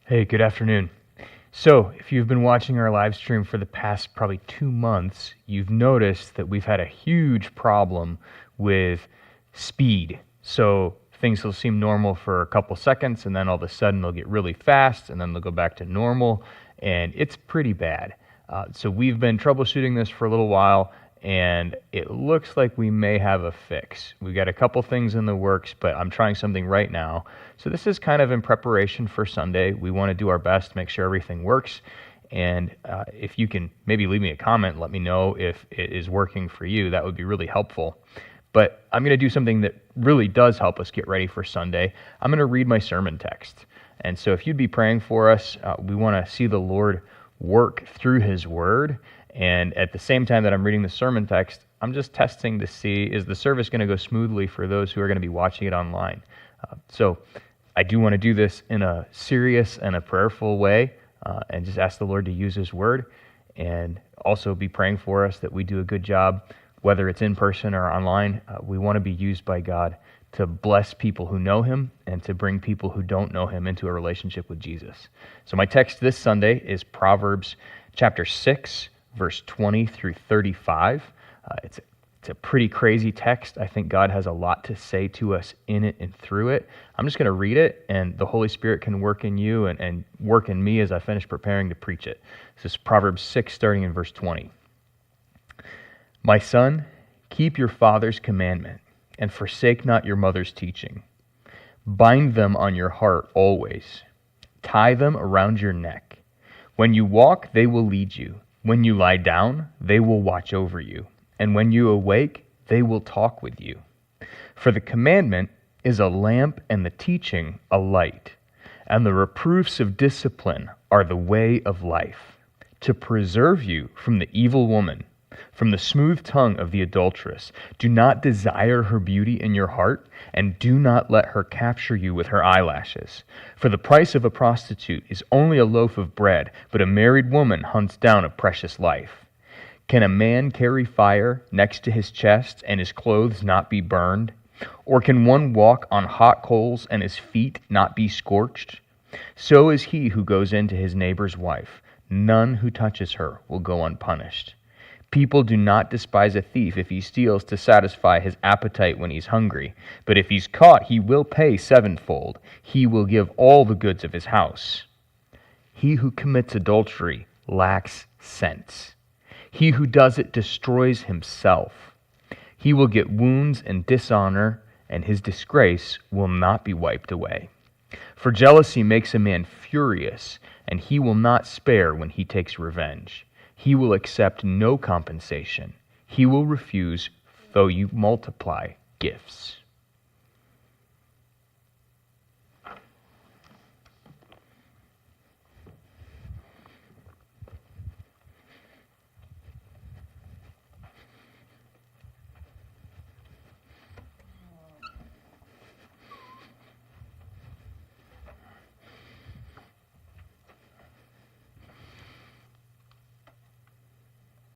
Hey, good afternoon. So, if you've been watching our live stream for the past probably 2 months, you've noticed that we've had a huge problem with speed. So, things will seem normal for a couple seconds, and then all of a sudden they'll get really fast, and then they'll go back to normal, and it's pretty bad. So, we've been troubleshooting this for a little while, and it looks like we may have a fix. We've got a couple things in the works, but I'm trying something right now. So this is kind of in preparation for Sunday. We want to do our best to make sure everything works. And if you can maybe leave me a comment, let me know if it is working for you. That would be really helpful. But I'm going to do something that really does help us get ready for Sunday. I'm going to read my sermon text. And so if you'd be praying for us, we want to see the Lord work through His Word. And at the same time that I'm reading the sermon text, I'm just testing to see, is the service going to go smoothly for those who are going to be watching it online? So I do want to do this in a serious and a prayerful way, and just ask the Lord to use His Word, and also be praying for us that we do a good job, whether it's in person or online. We want to be used by God to bless people who know Him and to bring people who don't know Him into a relationship with Jesus. So my text this Sunday is Proverbs chapter 6, verse 20 through 35. It's a pretty crazy text. I think God has a lot to say to us in it and through it. I'm just going to read it, and the Holy Spirit can work in you and work in me as I finish preparing to preach it. This is Proverbs 6, starting in verse 20. My son, keep your father's commandment, and forsake not your mother's teaching. Bind them on your heart always. Tie them around your neck. When you walk, they will lead you. When you lie down, they will watch over you. And when you awake, they will talk with you. For the commandment is a lamp, and the teaching a light. And the reproofs of discipline are the way of life, to preserve you from the evil woman, from the smooth tongue of the adulteress. Do not desire her beauty in your heart, and do not let her capture you with her eyelashes. For the price of a prostitute is only a loaf of bread, but a married woman hunts down a precious life. Can a man carry fire next to his chest and his clothes not be burned? Or can one walk on hot coals and his feet not be scorched? So is he who goes into his neighbor's wife. None who touches her will go unpunished. People do not despise a thief if he steals to satisfy his appetite when he's hungry. But if he's caught, he will pay sevenfold. He will give all the goods of his house. He who commits adultery lacks sense. He who does it destroys himself. He will get wounds and dishonor, and his disgrace will not be wiped away. For jealousy makes a man furious, and he will not spare when he takes revenge. He will accept no compensation. He will refuse, though you multiply gifts.